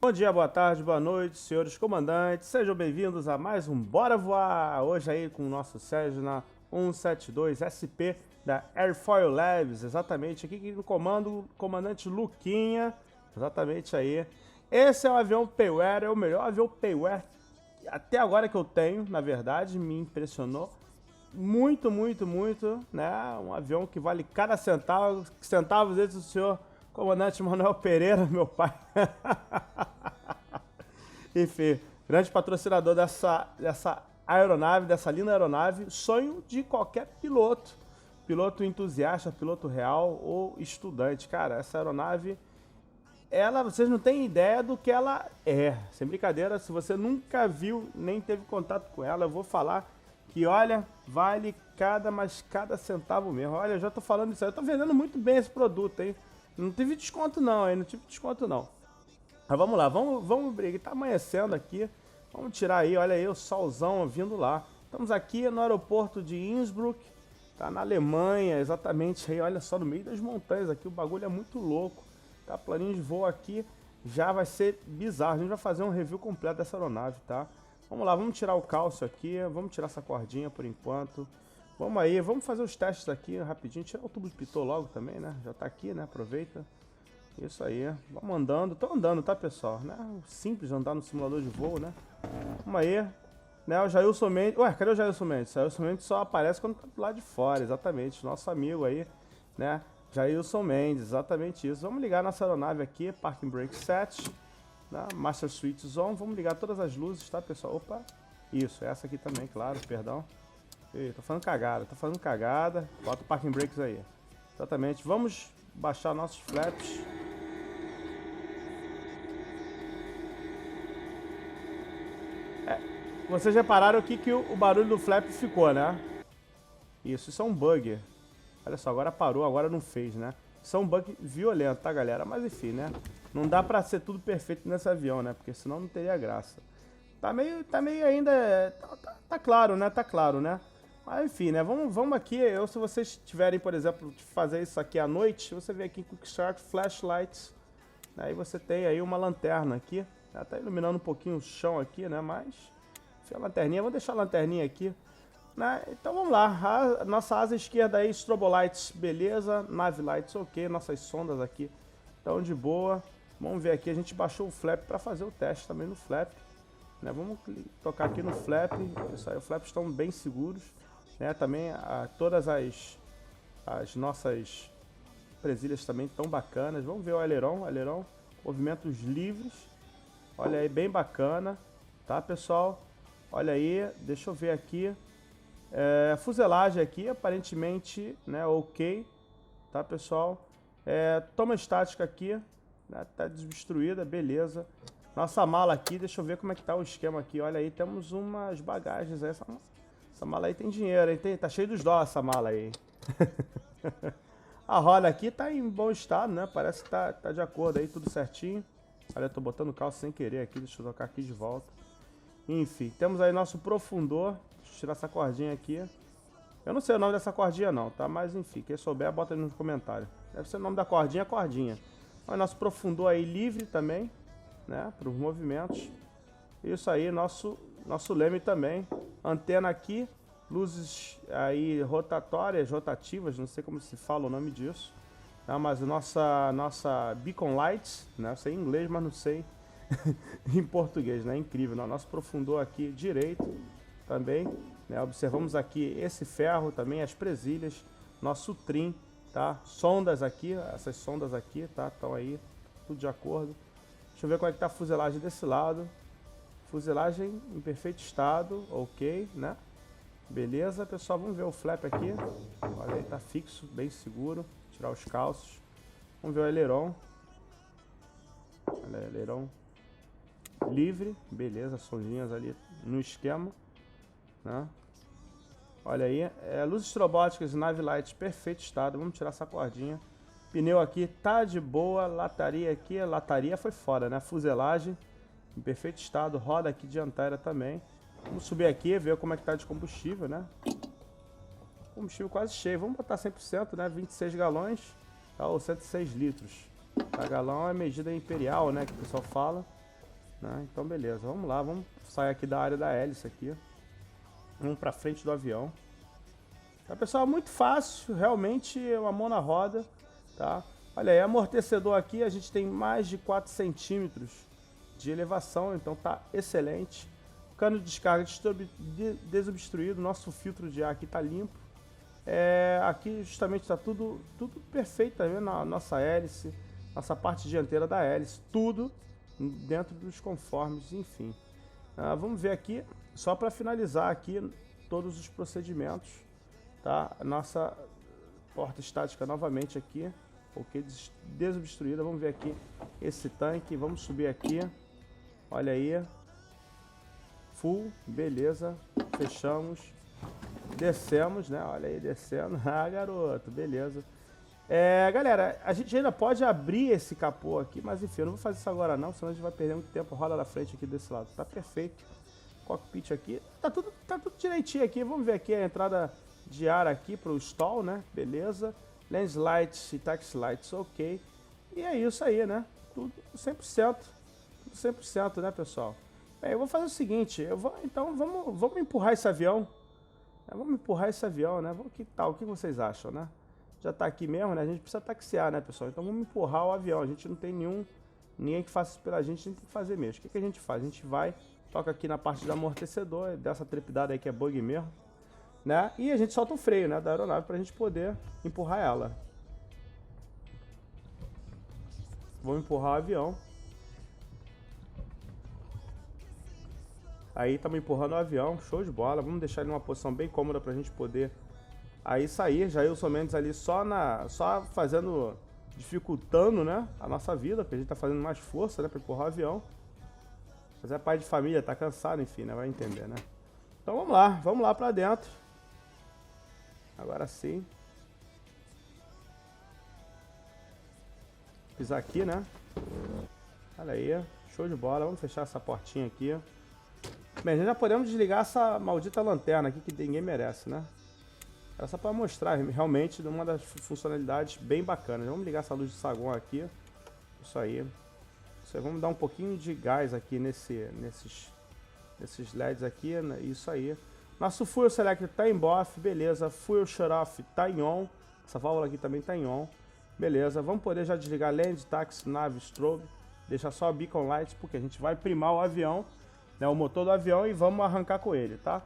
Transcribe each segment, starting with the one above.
Bom dia, boa tarde, boa noite, senhores comandantes. Sejam bem-vindos a mais um Bora Voar. Hoje aí com o nosso Sérgio na 172 SP da Airfoil Labs. Exatamente aqui no comando, comandante Luquinha. Exatamente aí. Esse é um avião Payware, é o melhor avião Payware até agora que eu tenho, na verdade. Me impressionou muito, né? Um avião que vale cada centavo. Centavos esse do senhor comandante Manuel Pereira, meu pai. Enfim, grande patrocinador dessa aeronave, dessa linda aeronave. Sonho de qualquer piloto. Piloto entusiasta, piloto real ou estudante. Cara, essa aeronave, vocês não têm ideia do que ela é. Sem brincadeira, se você nunca viu, nem teve contato com ela, eu vou falar que, olha, vale cada centavo mesmo. Olha, eu já tô falando isso aí. Eu tô vendendo muito bem esse produto, hein? Não tive desconto não, hein? Não tive desconto não. Mas vamos lá, vamos brigar. Tá amanhecendo aqui. Vamos tirar aí, olha aí o solzão vindo lá. Estamos aqui no aeroporto de Innsbruck, tá na Alemanha, exatamente aí, olha só, no meio das montanhas aqui. O bagulho é muito louco. Tá, planinho de voo aqui já vai ser bizarro. A gente vai fazer um review completo dessa aeronave, tá? Vamos lá, vamos tirar o cálcio aqui, vamos tirar essa cordinha por enquanto. Vamos aí, vamos fazer os testes aqui rapidinho, tirar o tubo de pitot logo também, né? Já tá aqui, né? Aproveita. Isso aí, vamos andando. Tô andando, tá, pessoal? Né? Simples andar no simulador de voo, né? Vamos aí. Né, o Jailson Mendes... Ué, cadê o Jailson Mendes? O Jailson Mendes só aparece quando tá do lado de fora, exatamente. Nosso amigo aí, né? Jailson Mendes, exatamente isso. Vamos ligar nossa aeronave aqui, Parking Brake Set, né? Master Switch Zone. Vamos ligar todas as luzes, tá, pessoal? Opa, isso, essa aqui também, claro, perdão. Ih, tô fazendo cagada, Bota o Parking Brakes aí. Exatamente, vamos baixar nossos flaps. Vocês repararam aqui que o barulho do flap ficou, né? Isso é um bug. Olha só, agora parou, agora não fez, né? Isso é um bug violento, tá, galera? Mas enfim, né? Não dá pra ser tudo perfeito nesse avião, né? Porque senão não teria graça. Tá meio ainda... Tá claro, né? Tá claro, né? Mas enfim, né? Vamos aqui. Se vocês tiverem, por exemplo, de fazer isso aqui à noite, você vem aqui em Quick Start, Flashlights. Aí você tem aí uma lanterna aqui. Ela tá iluminando um pouquinho o chão aqui, né? Mas... a lanterninha, vamos deixar a lanterninha aqui, né? Então vamos lá, nossa asa esquerda aí, strobo lights, beleza, nav lights, ok, nossas sondas aqui estão de boa. Vamos ver aqui, a gente baixou o flap para fazer o teste também no flap, né? Vamos tocar aqui no flap, isso aí, os flaps estão bem seguros, né? Também todas as nossas presilhas também estão bacanas. Vamos ver o aileron, movimentos livres, olha aí, bem bacana, tá, pessoal? Olha aí, deixa eu ver aqui. Fuselagem aqui, aparentemente, né, ok. Tá, pessoal? Toma estática aqui, né, tá destruída, beleza. Nossa mala aqui, deixa eu ver como é que tá o esquema aqui. Olha aí, temos umas bagagens. Essa mala aí tem dinheiro, hein? Tá cheio dos dólares essa mala aí. A roda aqui tá em bom estado, né? Parece que tá de acordo aí, tudo certinho. Olha, eu tô botando calça sem querer aqui, deixa eu tocar aqui de volta. Enfim, temos aí nosso profundor. Deixa eu tirar essa cordinha aqui. Eu não sei o nome dessa cordinha não, tá? Mas enfim, quem souber, bota aí no comentário. Deve ser o nome da cordinha, cordinha. Olha, nosso profundor aí livre também, né? Para os movimentos. Isso aí, nosso leme também. Antena aqui. Luzes aí rotativas, não sei como se fala o nome disso. Tá? Mas nossa beacon lights, né? Eu sei em inglês, mas não sei em português, né? Incrível, né? Nosso profundor aqui direito também, né? Observamos aqui esse ferro também, as presilhas, nosso trim, tá? Sondas aqui, essas sondas aqui, tá? Estão aí, tudo de acordo. Deixa eu ver como é que tá a fuselagem desse lado. Fuselagem em perfeito estado, ok, né? Beleza, pessoal, vamos ver o flap aqui. Olha aí, tá fixo, bem seguro. Tirar os calços. Vamos ver o aileron. Olha aí, aileron livre, beleza, sondinhas ali no esquema, né? Olha aí, luzes estrobóticas e nav lights, perfeito estado. Vamos tirar essa cordinha. Pneu aqui tá de boa, lataria aqui, a lataria foi fora, né? Fuselagem em perfeito estado, roda aqui dianteira também. Vamos subir aqui, ver como é que tá de combustível, né? Combustível quase cheio, vamos botar 100%, né? 26 galões, tá? Ou 106 litros. Tá? Galão é medida imperial, né? Que o pessoal fala. né? Então beleza, vamos lá, vamos sair aqui da área da hélice aqui. Vamos pra frente do avião. Tá, pessoal, muito fácil, realmente uma mão na roda, tá? Olha aí, amortecedor aqui, a gente tem mais de 4 centímetros de elevação, então tá excelente. Cano de descarga desobstruído, nosso filtro de ar aqui tá limpo. Aqui justamente está tudo perfeito, tá vendo? A nossa hélice, nossa parte dianteira da hélice, tudo dentro dos conformes, enfim. Vamos ver aqui, só para finalizar aqui todos os procedimentos, tá? A nossa porta estática novamente aqui, ok, desobstruída. Vamos ver aqui esse tanque, vamos subir aqui, olha aí, full, beleza, fechamos. Descemos, né? Olha aí, descendo. Ah, garoto, beleza. Galera, a gente ainda pode abrir esse capô aqui, mas enfim, eu não vou fazer isso agora não, senão a gente vai perder muito tempo. Roda na frente aqui desse lado. Tá perfeito. Cockpit aqui. Tá tudo direitinho aqui. Vamos ver aqui a entrada de ar aqui pro stall, né? Beleza. Lens lights e taxi lights, ok. E é isso aí, né? Tudo 100%. Tudo 100%, né, pessoal? Bem, eu vou fazer o seguinte. Então, vamos empurrar esse avião. Vamos empurrar esse avião, né? Que tal? O que vocês acham, né? Já tá aqui mesmo, né? A gente precisa taxiar, né, pessoal? Então vamos empurrar o avião. A gente não tem ninguém que faça isso pela gente, a gente tem que fazer mesmo. O que a gente faz? A gente vai, toca aqui na parte do amortecedor, dessa trepidada aí que é bug mesmo, né? E a gente solta o freio, né, da aeronave pra gente poder empurrar ela. Vamos empurrar o avião. Aí estamos empurrando o avião, show de bola. Vamos deixar ele numa posição bem cômoda pra gente poder aí sair. Jailson Mendes ali só fazendo, dificultando, né, a nossa vida, porque a gente tá fazendo mais força, né, pra empurrar o avião. Mas é pai de família, tá cansado, enfim, né, vai entender, né. Então vamos lá pra dentro. Agora sim. Pisar aqui, né. Olha aí, show de bola. Vamos fechar essa portinha aqui. Bem, já podemos desligar essa maldita lanterna aqui que ninguém merece, né? Era só para mostrar realmente uma das funcionalidades bem bacanas. Vamos ligar essa luz de saguão aqui. Isso aí. Vamos dar um pouquinho de gás aqui nesses LEDs aqui, né? Isso aí. Nosso Fuel Selector tá em off, beleza. Fuel Shut Off tá em on. Essa válvula aqui também tá em on. Beleza. Vamos poder já desligar Land, Taxi, Nave, Strobe. Deixar só a Beacon Lights, porque a gente vai primar o avião, né, o motor do avião, e vamos arrancar com ele, tá?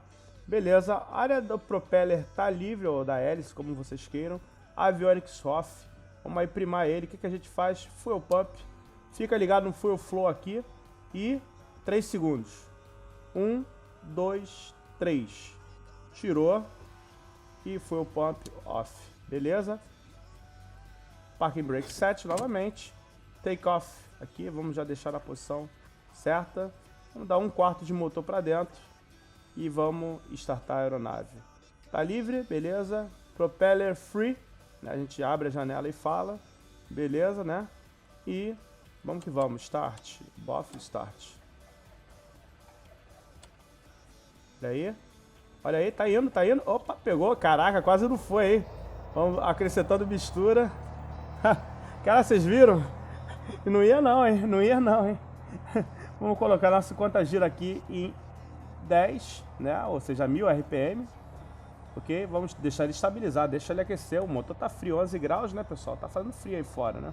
Beleza, a área do propeller tá livre, ou da hélice, como vocês queiram. Avionics off, vamos aí primar ele. O que a gente faz? Fuel pump, fica ligado no fuel flow aqui e 3 segundos. 1, 2, 3. Tirou e fuel pump off, beleza? Parking brake set novamente. Take off aqui, vamos já deixar na posição certa. Vamos dar 1/4 de motor para dentro e vamos startar a aeronave. Tá livre, beleza? Propeller free, né? A gente abre a janela e fala, beleza, né? E vamos que vamos, start, BOF start. Olha aí, tá indo. Opa, pegou, caraca, quase não foi, hein? Vamos acrescentando mistura. Cara, vocês viram? Não ia não, hein? Vamos colocar nosso conta-giro aqui em 10, né? Ou seja, 1000 RPM. Ok? Vamos deixar ele estabilizar, deixa ele aquecer. O motor tá frio, 11 graus, né, pessoal? Tá fazendo frio aí fora, né?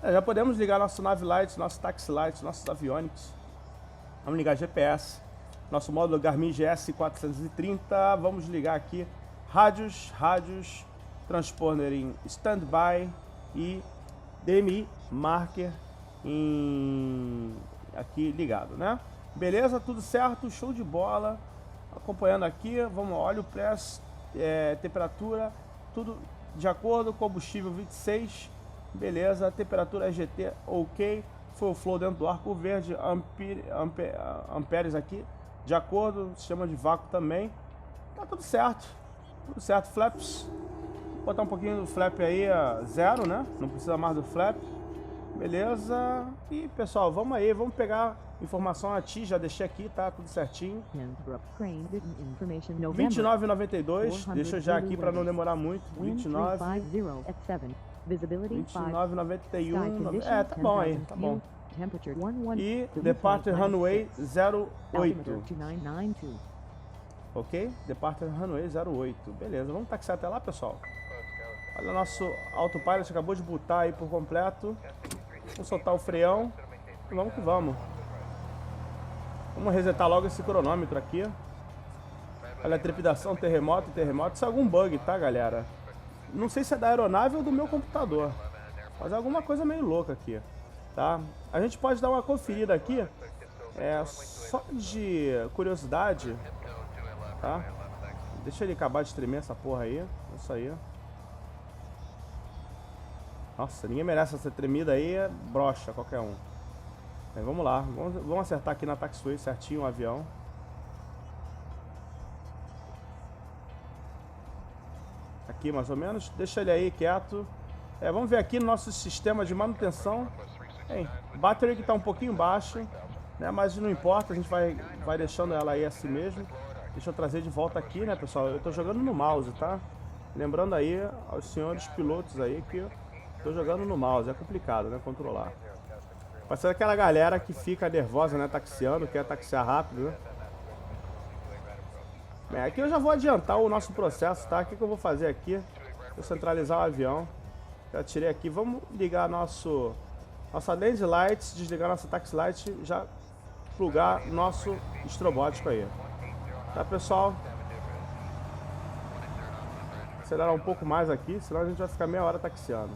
Já podemos ligar nosso Nav Lights, nosso Taxi Lights, nossos Avionics. Vamos ligar GPS. Nosso módulo Garmin GS 430. Vamos ligar aqui rádios, transponder em standby e DMI marker aqui ligado, né? Beleza, tudo certo, show de bola. Acompanhando aqui, vamos, óleo press, temperatura, tudo de acordo, combustível 26, beleza, temperatura GT ok, fuel flow dentro do arco verde, amperes aqui, de acordo, sistema de vácuo também, tá tudo certo, flaps, vou botar um pouquinho do flap aí a 0, né, não precisa mais do flap, beleza, e pessoal, vamos pegar Informação a ti, já deixei aqui, tá? Tudo certinho. Handbrook Crane written information November. 29,92. Deixa eu já aqui para não demorar muito. 29. 29,30 at 7. Visibility 5. 29,91. É, tá bom aí, tá bom. Temperature 11. E Departure Runway 08. Altimeter 2992. Ok? Departure Runway 08. Beleza, vamos taxiar até lá, pessoal. Olha, o nosso autopilot acabou de botar aí por completo. Vamos soltar o freão. E vamos que vamos. Vamos resetar logo esse cronômetro aqui. Olha a trepidação, terremoto. Isso é algum bug, tá, galera? Não sei se é da aeronave ou do meu computador. Mas é alguma coisa meio louca aqui, tá? A gente pode dar uma conferida aqui. Só de curiosidade, tá? Deixa ele acabar de tremer essa porra aí. Isso aí. Nossa, ninguém merece essa tremida aí. Brocha qualquer um. Vamos lá, vamos acertar aqui na taxiway certinho o avião. Aqui mais ou menos, deixa ele aí quieto. Vamos ver aqui no nosso sistema de manutenção. Battery que está um pouquinho baixo, né? Mas não importa, a gente vai deixando ela aí assim mesmo. Deixa eu trazer de volta aqui, né, pessoal? Eu estou jogando no mouse, tá? Lembrando aí aos senhores pilotos aí que eu estou jogando no mouse, é complicado, né, controlar. Vai ser aquela galera que fica nervosa, né, taxiando, quer taxiar rápido, né? Aqui eu já vou adiantar o nosso processo, tá? O que eu vou fazer aqui? Vou centralizar o avião. Já tirei aqui. Vamos ligar nossa land lights, desligar nossa taxi light, já plugar nosso estrobótico aí. Tá, pessoal? Acelerar um pouco mais aqui, senão a gente vai ficar meia hora taxiando.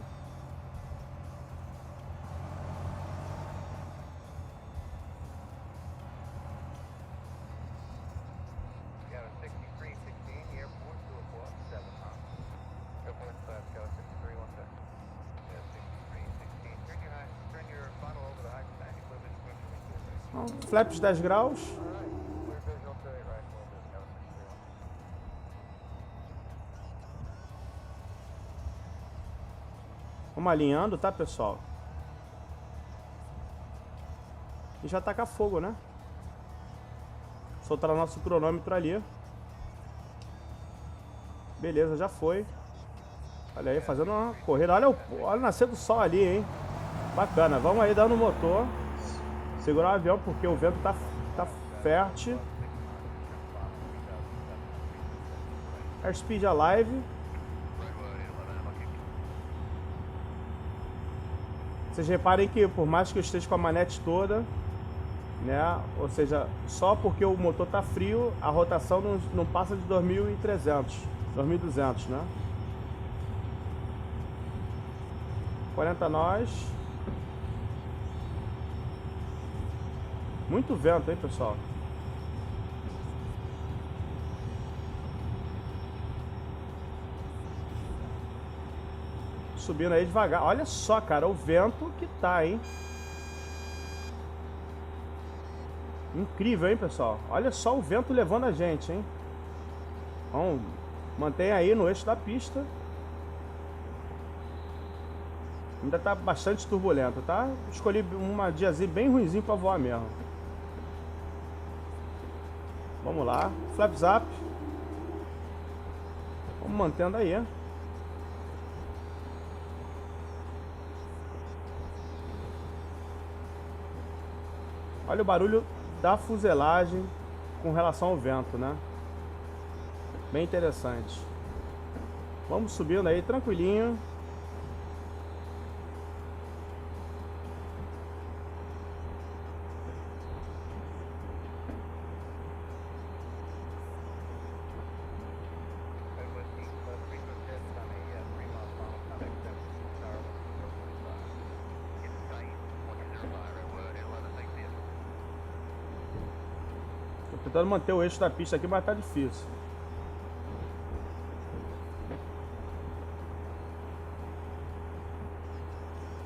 Flaps 10 graus. Vamos alinhando, tá, pessoal? E já taca fogo, né? Soltar o nosso cronômetro ali. Beleza, já foi. Olha aí, fazendo uma corrida. Olha o nascer do sol ali, hein? Bacana. Vamos aí dando o motor. Segurar o avião porque o vento tá fértil. Airspeed Alive. Vocês reparem que por mais que eu esteja com a manete toda, né? Ou seja, só porque o motor tá frio, a rotação não passa de 2.300, 2.200, né? 40 nós. Muito vento, hein, pessoal? Subindo aí devagar. Olha só, cara, o vento que tá, hein? Incrível, hein, pessoal? Olha só o vento levando a gente, hein? Então, mantenha aí no eixo da pista. Ainda tá bastante turbulento, tá? Escolhi uma diazinha bem ruimzinho pra voar mesmo. Vamos lá, flaps up. Vamos mantendo aí. Olha o barulho da fuselagem com relação ao vento, né? Bem interessante. Vamos subindo aí tranquilinho. Tentando manter o eixo da pista aqui, mas tá difícil.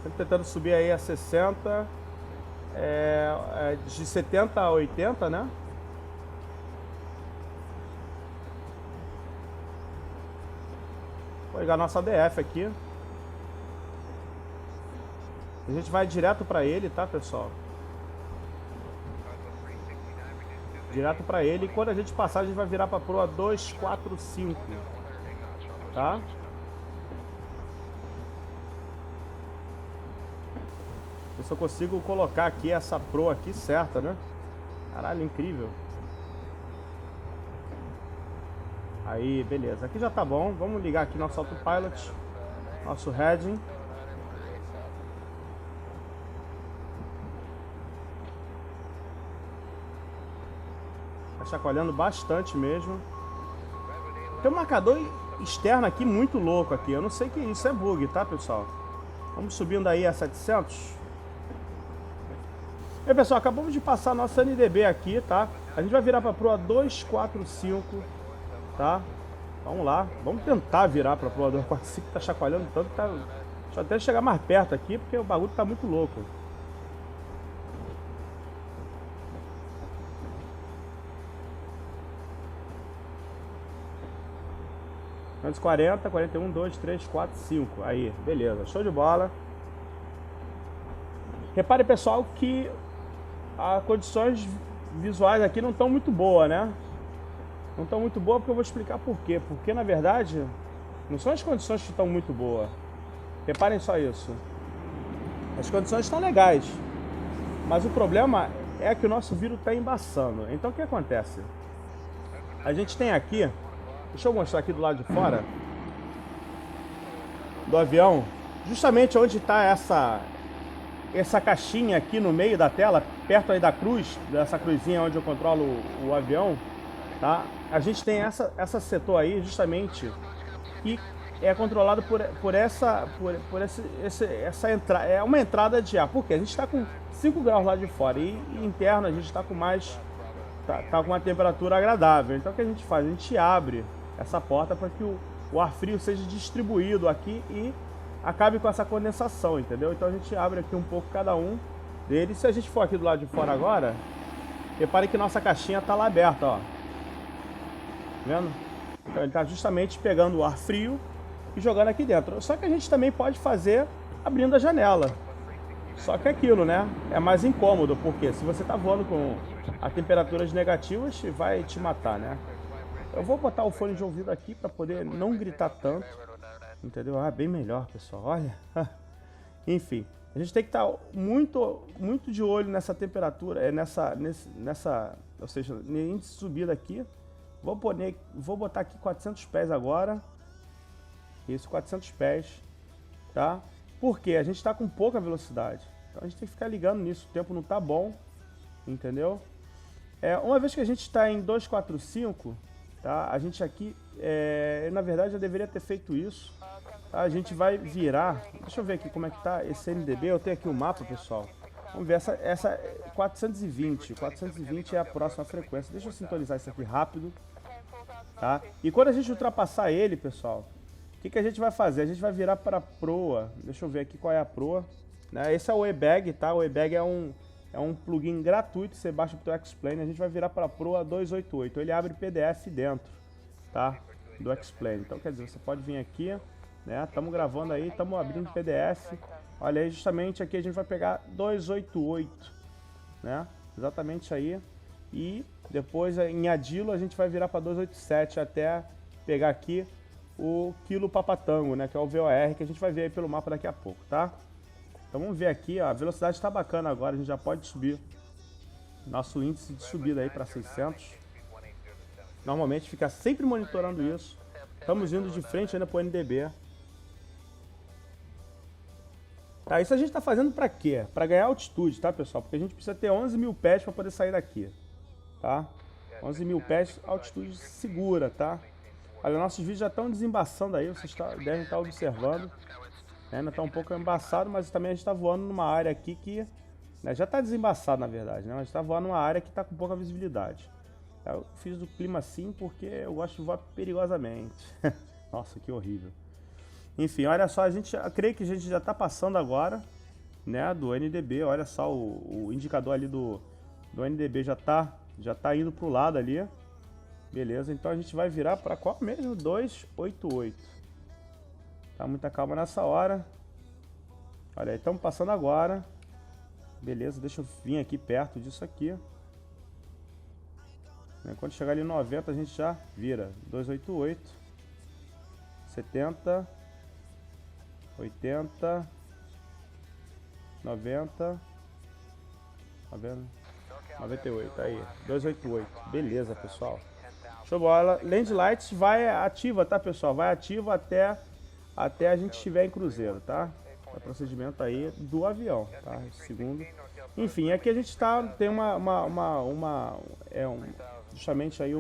Sempre tentando subir aí a 60. De 70 a 80, né? Vou ligar a nossa DF aqui. A gente vai direto pra ele, tá, pessoal? Direto para ele. E quando a gente passar, a gente vai virar para proa 245. Tá? Eu só consigo colocar aqui essa proa aqui certa, né? Caralho, incrível. Aí, beleza. Aqui já tá bom. Vamos ligar aqui nosso autopilot. Nosso heading. Tá chacoalhando bastante mesmo. Tem um marcador externo aqui muito louco aqui. Eu não sei o que é isso. É bug, tá, pessoal? Vamos subindo aí a 700. E aí, pessoal, acabamos de passar a nossa NDB aqui, tá? A gente vai virar para a proa 245, tá? Vamos lá, vamos tentar virar para a proa 245, que tá chacoalhando tanto, tá... Deixa eu até chegar mais perto aqui, porque o bagulho tá muito louco. Antes 40, 41, 2, 3, 4, 5. Aí, beleza, show de bola. Repare, pessoal, que as condições visuais aqui não estão muito boas, né? Não estão muito boas porque eu vou explicar por quê. Porque, na verdade, não são as condições que estão muito boas. Reparem só isso. As condições estão legais. Mas o problema é que o nosso vírus está embaçando. Então, o que acontece? A gente tem aqui... Deixa eu mostrar aqui do lado de fora do avião. Justamente onde está essa caixinha aqui no meio da tela, perto aí da cruz, dessa cruzinha onde eu controlo o avião, tá? A gente tem essa setor aí, justamente, que é controlado por essa entrada, é uma entrada de ar. Por quê? A gente está com 5 graus lá de fora e interno a gente está com mais, tá com uma temperatura agradável. Então o que a gente faz? A gente abre essa porta para que o ar frio seja distribuído aqui e acabe com essa condensação, entendeu? Então a gente abre aqui um pouco cada um deles. Se a gente for aqui do lado de fora agora, repare que nossa caixinha está lá aberta, ó. Vendo? Então ele está justamente pegando o ar frio e jogando aqui dentro. Só que a gente também pode fazer abrindo a janela. Só que é aquilo, né? É mais incômodo, porque se você está voando com a temperaturas negativas, vai te matar, né? Eu vou botar o fone de ouvido aqui para poder não gritar tanto. Entendeu? Ah, bem melhor, pessoal. Olha. Enfim, a gente tem que estar muito de olho nessa temperatura, ou seja, no índice de subida aqui. Vou botar aqui 400 pés agora. Isso, 400 pés, tá? Porque a gente está com pouca velocidade. Então a gente tem que ficar ligando nisso. O tempo não tá bom, entendeu? Uma vez que a gente está em 245, tá? A gente aqui, na verdade, já deveria ter feito isso. A gente vai virar, deixa eu ver aqui como é que tá esse NDB, eu tenho aqui o mapa, pessoal. Vamos ver, essa 420 é a próxima frequência. Deixa eu sintonizar isso aqui rápido, tá? E quando a gente ultrapassar ele, pessoal, o que a gente vai fazer? A gente vai virar para a proa, deixa eu ver aqui qual é a proa, né? Esse é o eBag, tá? O eBag é um plugin gratuito, você baixa pro X-Plane, a gente vai virar para a proa 288, ele abre PDF dentro, tá? Do X-Plane, então quer dizer, você pode vir aqui, né? Estamos gravando aí, estamos abrindo PDF. Olha aí, justamente aqui a gente vai pegar 288, né? Exatamente aí. E depois em Adilo a gente vai virar para 287 até pegar aqui o quilo papatango, né? Que é o VOR, que a gente vai ver aí pelo mapa daqui a pouco, tá? Então vamos ver aqui, ó, a velocidade está bacana agora, a gente já pode subir nosso índice de subida aí para 600. Normalmente fica sempre monitorando isso. Estamos indo de frente ainda para o NDB. Tá, isso a gente está fazendo para quê? Para ganhar altitude, tá, pessoal? Porque a gente precisa ter 11 mil pés para poder sair daqui, tá? 11 mil pés, altitude segura, tá? Olha, nossos vídeos já estão desembaçando aí, vocês devem estar observando. Ainda está um pouco embaçado, mas também a gente está voando numa área aqui que... né, já está desembaçado, na verdade, né? Mas a gente está voando numa área que está com pouca visibilidade. Eu fiz do clima assim porque eu gosto de voar perigosamente. Nossa, que horrível. Enfim, olha só, eu creio que a gente já está passando agora, né, do NDB. Olha só, o indicador ali do NDB já tá indo para o lado ali. Beleza, então a gente vai virar para qual mesmo? 288. Tá, muita calma nessa hora. Olha aí, estamos passando agora. Beleza, deixa eu vir aqui perto disso aqui. né? Quando chegar ali em 90 a gente já vira. 288, 70, 80, 90, 98, aí, 288, beleza pessoal, show de bola. Land Lights vai ativa, tá pessoal, vai ativa até a gente estiver em cruzeiro, tá? É o procedimento aí do avião, tá? Segundo, enfim, aqui a gente tá, tem justamente aí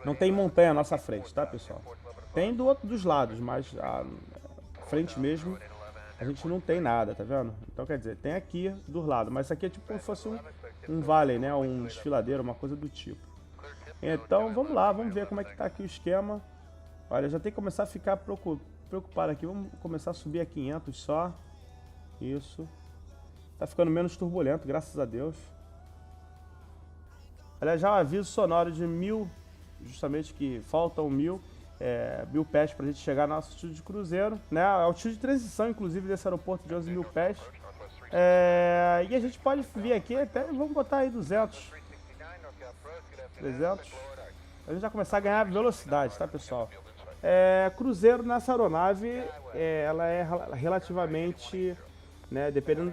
não tem montanha à nossa frente, tá pessoal? Tem dos lados, mas a frente mesmo a gente não tem nada, tá vendo? Então quer dizer, tem aqui do lado, mas isso aqui é tipo como se fosse um vale, né? Um desfiladeiro, uma coisa do tipo. Então vamos lá, vamos ver como é que tá aqui o esquema. Olha, já tem que começar a ficar preocupado aqui. Vamos começar a subir a 500 só. Isso. Tá ficando menos turbulento, graças a Deus. Olha, já um aviso sonoro de 1000, justamente que faltam 1000 pés pra gente chegar no nosso altitude de cruzeiro, né? A altitude de transição, inclusive, desse aeroporto de 11.000 pés. E a gente pode vir aqui até, vamos botar aí 200, 300. A gente vai começar a ganhar velocidade, tá, pessoal? Cruzeiro nessa aeronave, ela é relativamente, né, dependendo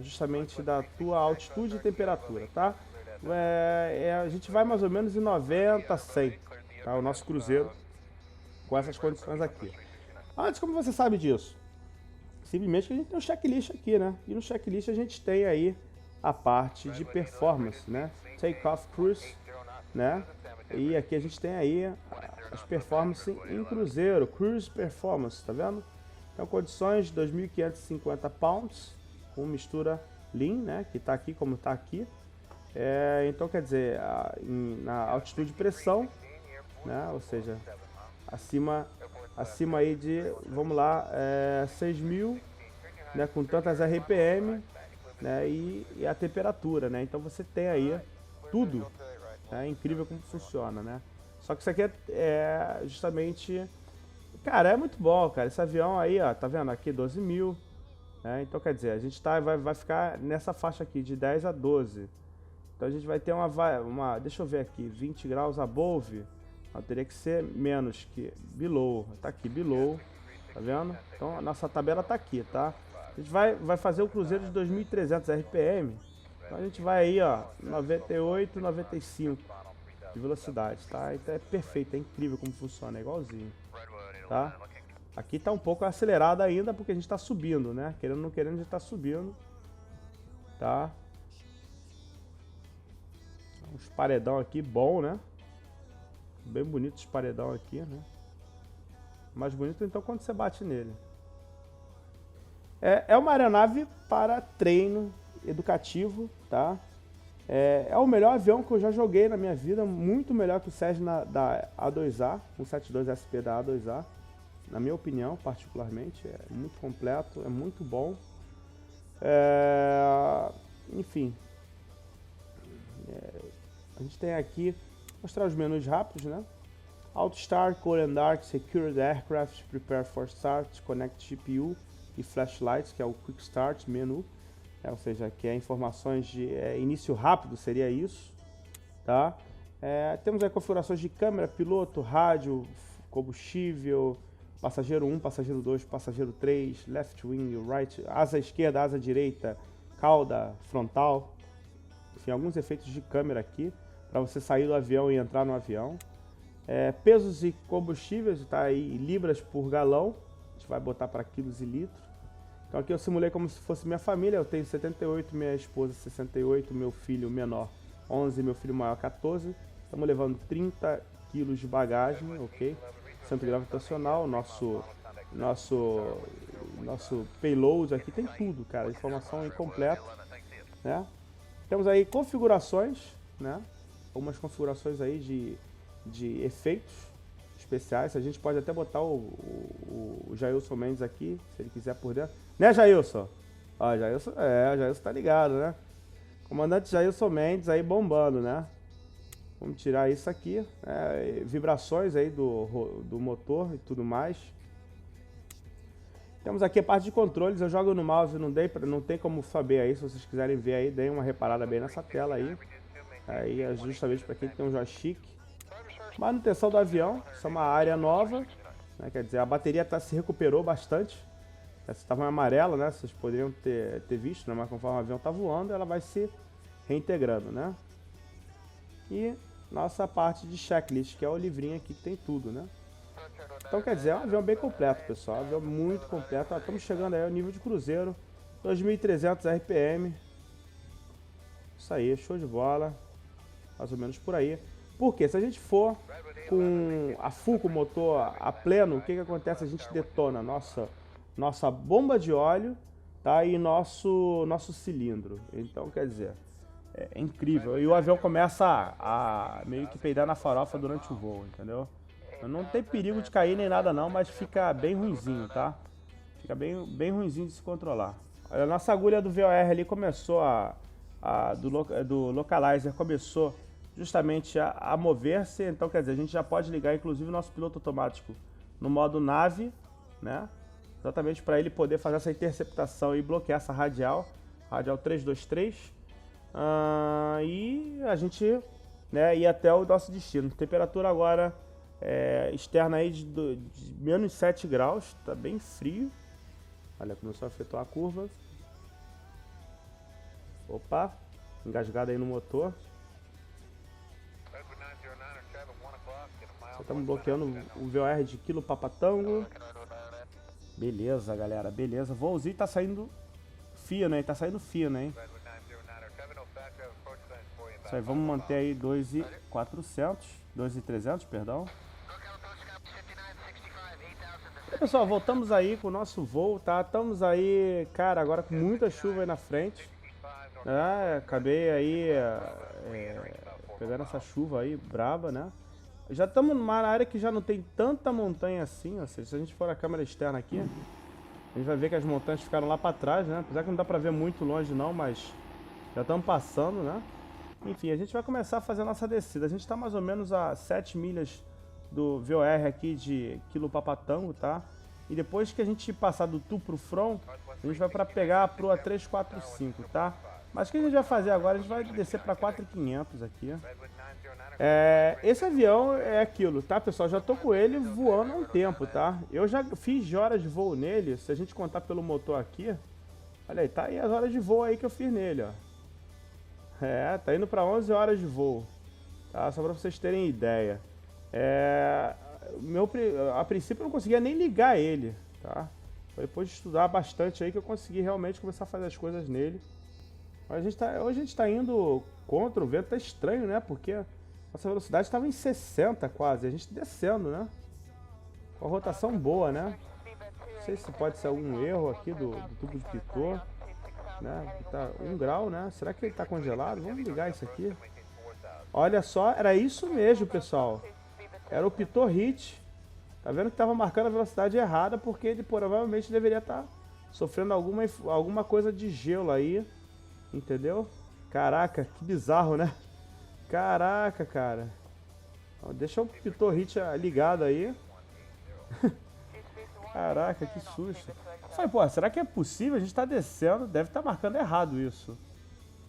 justamente da tua altitude e temperatura, tá? A gente vai mais ou menos em 90, 100, tá? O nosso cruzeiro com essas condições aqui. Antes, como você sabe disso? Simplesmente que a gente tem um checklist aqui, né? E no checklist a gente tem aí a parte de performance, né? Takeoff Cruise, né? E aqui a gente tem aí as performances em cruzeiro, Cruise Performance, tá vendo? Então condições de 2.550 pounds, com mistura Lean, né? Que tá aqui como tá aqui. Então quer dizer, na altitude de pressão, né? Ou seja, acima aí de, vamos lá, 6.000, né? Com tantas RPM, né? E a temperatura, né? Então você tem aí tudo. É incrível como funciona, né? Só que isso aqui é justamente... Cara, é muito bom, cara. Esse avião aí, ó, tá vendo? Aqui 12.000, né? Então, quer dizer, a gente vai ficar nessa faixa aqui, de 10 a 12. Então a gente vai ter deixa eu ver aqui, 20 graus above. Teria que ser menos que below. Tá aqui, below, tá vendo? Então a nossa tabela tá aqui, tá? A gente vai fazer o cruzeiro de 2.300 RPM. Então a gente vai aí, ó, 98, 95 de velocidade, tá? Então é perfeito, é incrível como funciona, é igualzinho, tá? Aqui tá um pouco acelerado ainda porque a gente tá subindo, né? Querendo ou não querendo, a gente tá subindo, tá? Uns paredão aqui, bom, né? Bem bonito esse paredão aqui, né? Mais bonito então quando você bate nele. É uma aeronave para treino educativo, tá? É o melhor avião que eu já joguei na minha vida, muito melhor que o Cessna da A2A, o 72SP da A2A, na minha opinião, particularmente, é muito completo, é muito bom. Enfim, a gente tem aqui, mostrar os menus rápidos, né? Auto Start, Code and Dark, Secure the Aircraft, Prepare for Start, Connect GPU e Flashlights, que é o Quick Start menu. Ou seja, que é informações de início rápido, seria isso, tá? Temos aí configurações de câmera, piloto, rádio, combustível, passageiro 1, passageiro 2, passageiro 3, left wing, right, asa esquerda, asa direita, cauda, frontal. Enfim, alguns efeitos de câmera aqui, para você sair do avião e entrar no avião. Pesos e combustíveis, tá aí, libras por galão, a gente vai botar para quilos e litros. Então aqui eu simulei como se fosse minha família, eu tenho 78, minha esposa 68, meu filho menor 11, meu filho maior 14. Estamos levando 30 quilos de bagagem, ok? Centro gravitacional, nosso payload aqui tem tudo, cara, informação incompleta, né? Temos aí configurações, né? Algumas configurações aí de efeitos especiais. A gente pode até botar o Jailson Mendes aqui, se ele quiser por dentro. Né, Jailson? Ó, Jailson tá ligado, né? Comandante Jailson Mendes aí bombando, né? Vamos tirar isso aqui. Vibrações aí do motor e tudo mais. Temos aqui a parte de controles. Eu jogo no mouse, não tem como saber aí. Se vocês quiserem ver aí, deem uma reparada bem nessa tela aí. Aí é justamente para quem tem um joystick. Manutenção do avião, isso é uma área nova, né? Quer dizer, a bateria se recuperou bastante. Essa estava amarela, né? Vocês poderiam ter visto, né? Mas conforme o avião está voando, ela vai se reintegrando, né? E nossa parte de checklist, que é o livrinho aqui que tem tudo, né? Então, quer dizer, é um avião bem completo, pessoal. Um avião muito completo. Estamos chegando aí ao nível de cruzeiro, 2.300 RPM. Isso aí, show de bola. Mais ou menos por aí. Porque se a gente for com a full, com o motor a pleno, o que acontece? A gente detona nossa bomba de óleo, tá? E nosso cilindro. Então, quer dizer, é incrível. E o avião começa a meio que peidar na farofa durante o voo, entendeu? Não tem perigo de cair nem nada não, mas fica bem ruinzinho, tá? Fica bem ruinzinho de se controlar. A nossa agulha do VOR ali começou do localizer começou justamente a mover-se, então quer dizer, a gente já pode ligar inclusive o nosso piloto automático no modo nave, né? Exatamente para ele poder fazer essa interceptação e bloquear essa radial 323. E a gente, né, ir até o nosso destino. Temperatura agora externa aí de menos 7 graus, tá bem frio. Olha, começou a efetuar a curva. Opa, engasgada aí no motor. Só estamos bloqueando o VOR de Kilo Papa Tango. Beleza, galera, beleza. Voozinho tá saindo fino, hein? Tá saindo fino, hein? Isso aí, vamos manter aí 2.400, 2.300, perdão. E, pessoal, voltamos aí com o nosso voo, tá? Estamos aí, cara, agora com muita chuva aí na frente. Acabei aí pegando essa chuva aí, braba, né? Já estamos numa área que já não tem tanta montanha assim, ou seja, se a gente for a câmera externa aqui, a gente vai ver que as montanhas ficaram lá para trás, né? Apesar que não dá para ver muito longe não, mas já estamos passando, né? Enfim, a gente vai começar a fazer a nossa descida. A gente está mais ou menos a 7 milhas do VOR aqui de Kilo Papa Tango, tá? E depois que a gente passar do Tu pro Front, a gente vai para pegar a proa 345, tá? Mas o que a gente vai fazer agora? A gente vai descer para 4.500 aqui. Esse avião é aquilo, tá, pessoal? Já tô com ele voando há um tempo, tá? Eu já fiz horas de voo nele, se a gente contar pelo motor aqui. Olha aí, tá aí as horas de voo aí que eu fiz nele, ó. Tá indo para 11 horas de voo, tá? Só para vocês terem ideia. A princípio eu não conseguia nem ligar ele, tá? Foi depois de estudar bastante aí que eu consegui realmente começar a fazer as coisas nele. Mas hoje a gente tá indo contra o vento, tá estranho, né? Porque nossa velocidade estava em 60 quase, a gente descendo, né? Com a rotação boa, né? Não sei se pode ser algum erro aqui do tubo de pitot, né? Tá 1 grau, né? Será que ele tá congelado? Vamos ligar isso aqui. Olha só, era isso mesmo, pessoal. Era o pitot hit. Tá vendo que tava marcando a velocidade errada porque ele provavelmente deveria estar sofrendo alguma coisa de gelo aí. Entendeu? Caraca, que bizarro, né? Caraca, cara. Deixa o pitot hit ligado aí. Caraca, que susto. Eu falei, pô, será que é possível? A gente tá descendo, deve estar marcando errado isso.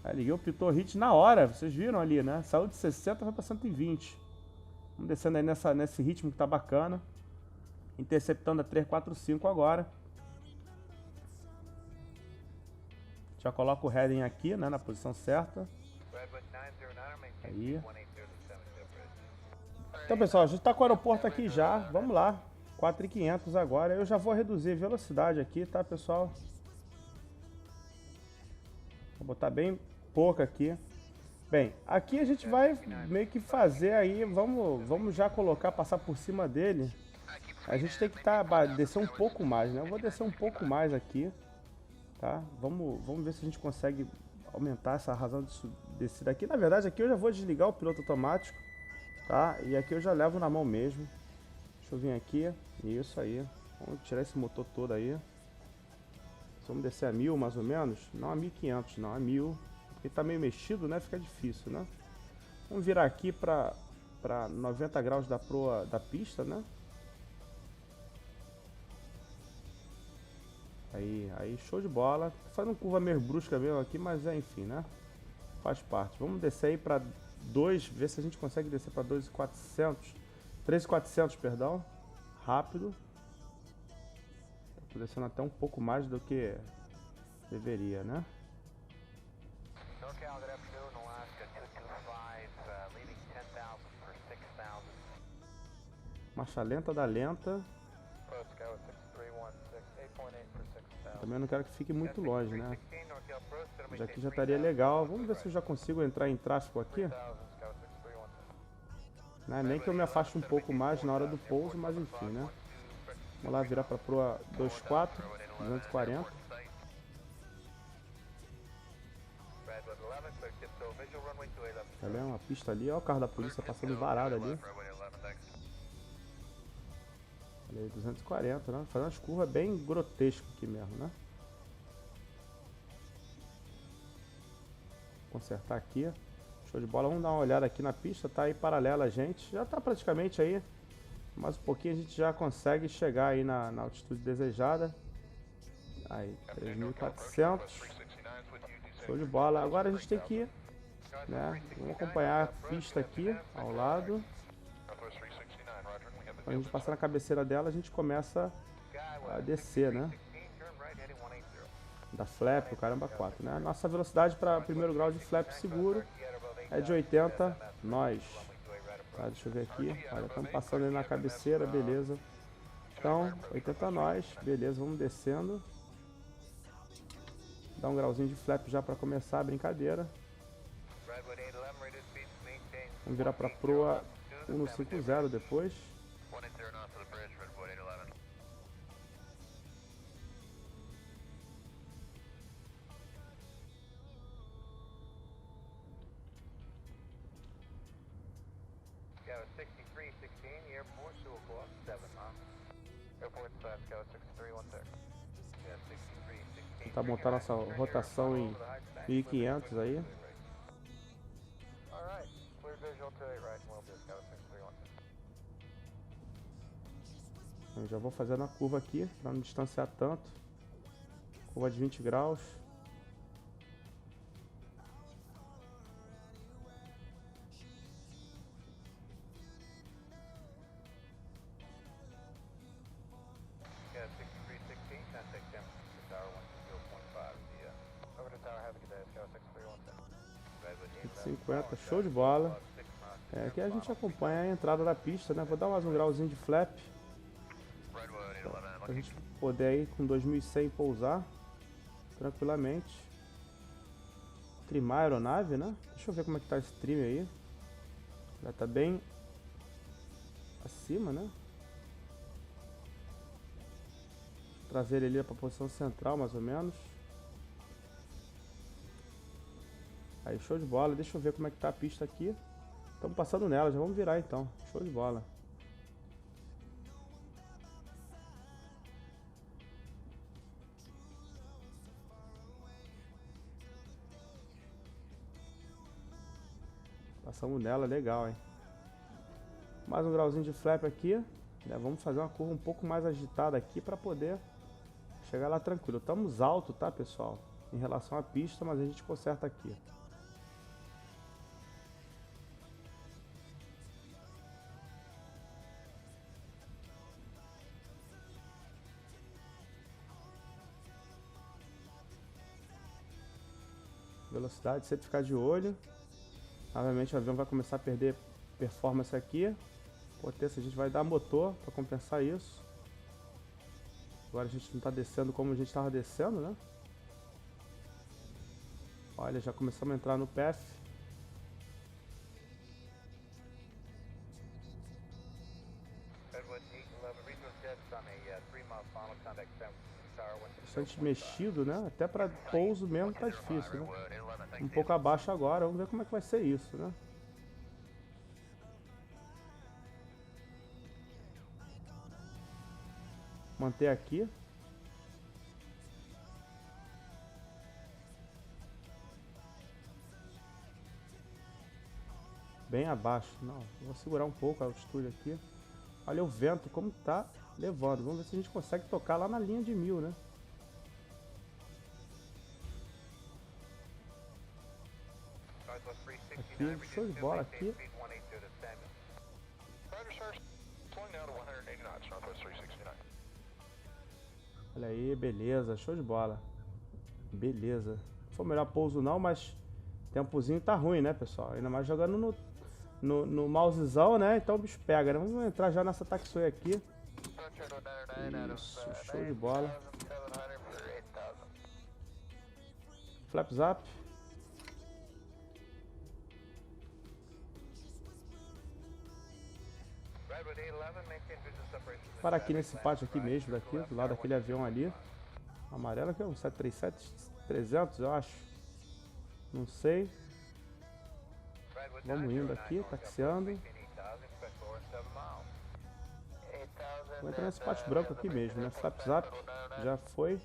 Aí liguei o pitot hit na hora, vocês viram ali, né? Saiu de 60, vai pra 120. Vamos descendo aí nesse ritmo que tá bacana. Interceptando a 345 agora. Já coloca o heading aqui, né, na posição certa. Aí. Então, pessoal, a gente está com o aeroporto aqui já. Vamos lá. 4.500 agora. Eu já vou reduzir a velocidade aqui, tá, pessoal? Vou botar bem pouca aqui. Bem, aqui a gente vai meio que fazer aí. Vamos já colocar, passar por cima dele. A gente tem que descer um pouco mais, né? Eu vou descer um pouco mais aqui. Tá? Vamos ver se a gente consegue aumentar essa razão de descida aqui. Na verdade, aqui eu já vou desligar o piloto automático, tá? E aqui eu já levo na mão mesmo. Deixa eu vir aqui. Isso aí. Vamos tirar esse motor todo aí. Vamos descer a 1.000 mais ou menos. Não a 1.500, não a 1.000. Porque tá meio mexido, né? Fica difícil, né? Vamos virar aqui para 90 graus da proa da pista, né? Aí, show de bola. Fazendo curva meio brusca mesmo aqui, mas enfim, né? Faz parte. Vamos descer aí para 2, ver se a gente consegue descer para 2.400. 3.400, perdão. Rápido. Tô descendo até um pouco mais do que deveria, né? Marcha lenta da lenta. Também não quero que fique muito longe, né? Já que já estaria legal. Vamos ver se eu já consigo entrar em tráfego aqui. Né? Nem que eu me afaste um pouco mais na hora do pouso, mas enfim, né? Vamos lá, virar para proa 24, 240. Olha, uma pista ali, olha o carro da polícia passando varado ali. Olha aí, 240, né? Fazendo umas curvas bem grotescas aqui mesmo, né? Consertar aqui. Show de bola. Vamos dar uma olhada aqui na pista. Tá aí paralela a gente. Já tá praticamente aí. Mais um pouquinho a gente já consegue chegar aí na altitude desejada. Aí, 3.400. Show de bola. Agora a gente tem que ir, né? Vamos acompanhar a pista aqui ao lado. Quando a gente passar na cabeceira dela, a gente começa a descer, né? Da flap, o caramba 4, né? Nossa velocidade para primeiro grau de flap seguro é de 80 nós. Tá, deixa eu ver aqui. Olha, estamos passando aí na cabeceira, beleza. Então, 80 nós, beleza, vamos descendo. Dá um grauzinho de flap já para começar a brincadeira. Vamos virar para proa 150 depois. Tentar montar nossa rotação em 1500 aí. Eu já vou fazendo a curva aqui para não distanciar tanto. Curva de 20 graus. Show de bola. Aqui a gente acompanha a entrada da pista, né? Vou dar mais um grauzinho de flap pra gente poder aí com 2100 pousar tranquilamente. Trimar a aeronave, né? Deixa eu ver como é que tá esse trim aí. Já tá bem acima, né? Trazer ele ali para a posição central, mais ou menos. Aí, show de bola. Deixa eu ver como é que tá a pista aqui. Estamos passando nela, já vamos virar então. Show de bola. Passamos nela, legal, hein? Mais um grauzinho de flap aqui. Vamos fazer uma curva um pouco mais agitada aqui para poder chegar lá tranquilo. Estamos alto, tá, pessoal? Em relação à pista, mas a gente conserta aqui. Velocidade, sempre ficar de olho. Obviamente o avião vai começar a perder performance aqui. Potência a gente vai dar motor para compensar isso. Agora a gente não está descendo como a gente estava descendo, né? Olha, já começamos a entrar no PF. Bastante mexido, né? Até para pouso mesmo tá difícil, né? Um pouco abaixo agora, vamos ver como é que vai ser isso, né? Manter aqui. Bem abaixo. Não, vou segurar um pouco a altitude aqui. Olha o vento como tá levando. Vamos ver se a gente consegue tocar lá na linha de 1000, né? aqui, show de bola aqui. Olha aí, beleza, show de bola. Beleza. Não foi o melhor pouso não, mas tempozinho tá ruim, né, pessoal? Ainda mais jogando no mousezão, né? Então o bicho pega, né? Vamos entrar já nessa taxiway aqui. Isso, show de bola. Flaps up. Para aqui nesse pátio aqui mesmo, daqui, do lado daquele avião ali. Amarelo aqui é um 737-300, eu acho. Não sei. Vamos indo aqui, taxiando. Vou entrar nesse pátio branco aqui mesmo, né? Flaps up, já foi.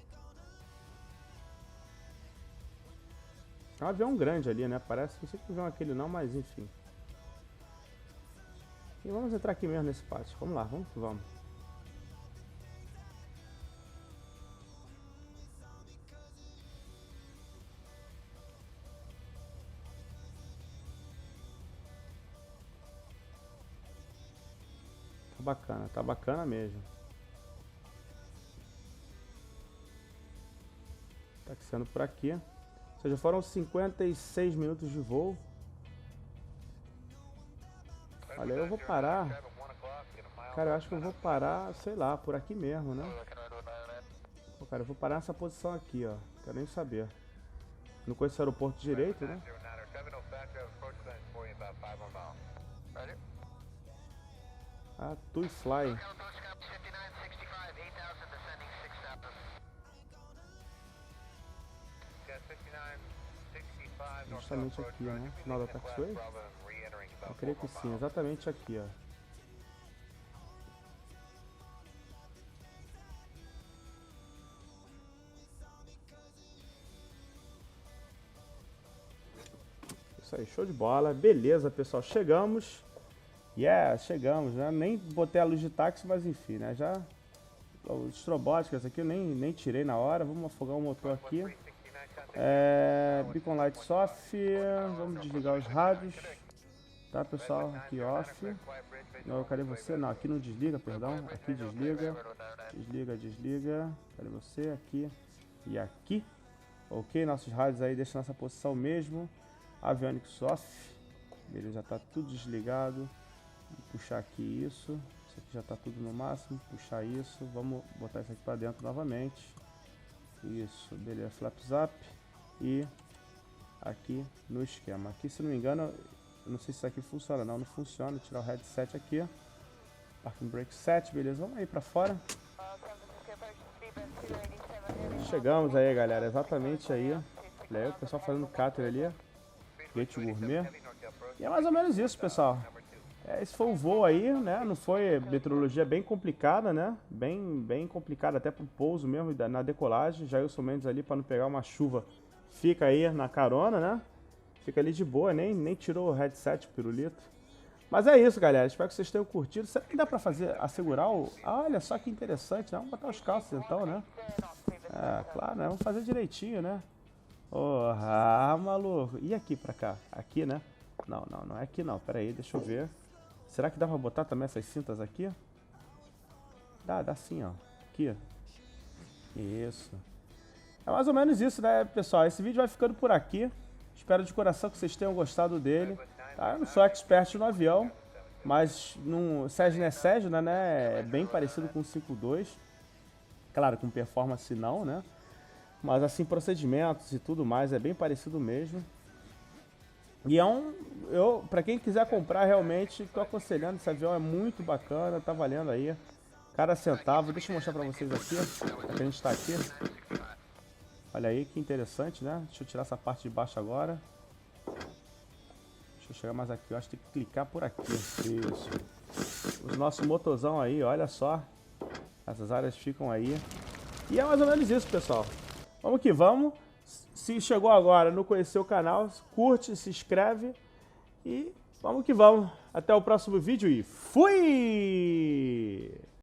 É um avião grande ali, né? Parece, não sei que avião é aquele não, mas enfim. E vamos entrar aqui mesmo nesse pátio. Vamos lá, vamos que vamos. Tá bacana mesmo. Taxiando por aqui. Ou seja, foram 56 minutos de voo. Olha, eu vou parar. Cara, eu acho que eu vou parar, sei lá, por aqui mesmo, né? Pô, cara, eu vou parar nessa posição aqui, ó. Quero nem saber. Não conheço o aeroporto direito, né? Ah, TUI Fly. Justamente aqui, né? Final da taxiway? Eu creio que sim, exatamente aqui, ó. Isso aí, show de bola. Beleza, pessoal, chegamos. Chegamos, né? Nem botei a luz de táxi, mas enfim, né? Já os estrobóticas aqui eu nem tirei na hora. Vamos afogar o motor aqui. Beacon Lights off. Vamos desligar os rádios. Tá, pessoal? Aqui off. Não, cadê você? Não, aqui não desliga, perdão. Aqui desliga. Desliga. Cadê você? Aqui e aqui. Ok, nossos rádios aí deixam nessa posição mesmo. Avionics off. Beleza, já tá tudo desligado. Vou puxar aqui isso. Isso aqui já tá tudo no máximo. Puxar isso. Vamos botar isso aqui para dentro novamente. Isso, beleza. Flaps up. E aqui no esquema. Aqui, se não me engano, eu não sei se isso aqui funciona. Não funciona. Vou tirar o headset aqui. Parking brake set, beleza. Vamos aí para fora. Chegamos aí, galera. Exatamente aí. Olha aí o pessoal fazendo cáter ali. Gate gourmet. E é mais ou menos isso, pessoal. Esse foi o voo aí, né? Não foi meteorologia bem complicada, né? Bem complicada até pro pouso mesmo, na decolagem. Jailson Mendes ali para não pegar uma chuva. Fica aí na carona, né? Fica ali de boa, nem tirou o headset, o pirulito. Mas é isso, galera. Espero que vocês tenham curtido. Será que dá pra assegurar o... Ah, olha só que interessante, né? Vamos botar os calços então, né? Claro, né? Vamos fazer direitinho, né? Maluco. E aqui pra cá? Aqui, né? Não é aqui não. Pera aí, deixa eu ver. Será que dá pra botar também essas cintas aqui? Dá sim, ó. Aqui. Isso. É mais ou menos isso, né, pessoal? Esse vídeo vai ficando por aqui. Espero de coração que vocês tenham gostado dele. Tá? Eu não sou expert no avião, mas no Cessna, né? É bem parecido com o 5.2. Claro, com performance não, né? Mas assim, procedimentos e tudo mais, é bem parecido mesmo. E pra quem quiser comprar, realmente, tô aconselhando, esse avião é muito bacana, tá valendo aí cada centavo. Deixa eu mostrar pra vocês aqui, que a gente tá aqui. Olha aí, que interessante, né? Deixa eu tirar essa parte de baixo agora. Deixa eu chegar mais aqui, eu acho que tem que clicar por aqui. Isso. O nosso motorzão aí, olha só. Essas áreas ficam aí. E é mais ou menos isso, pessoal. Vamos que vamos. Se chegou agora, não conheceu o canal, curte, se inscreve e vamos que vamos. Até o próximo vídeo e fui!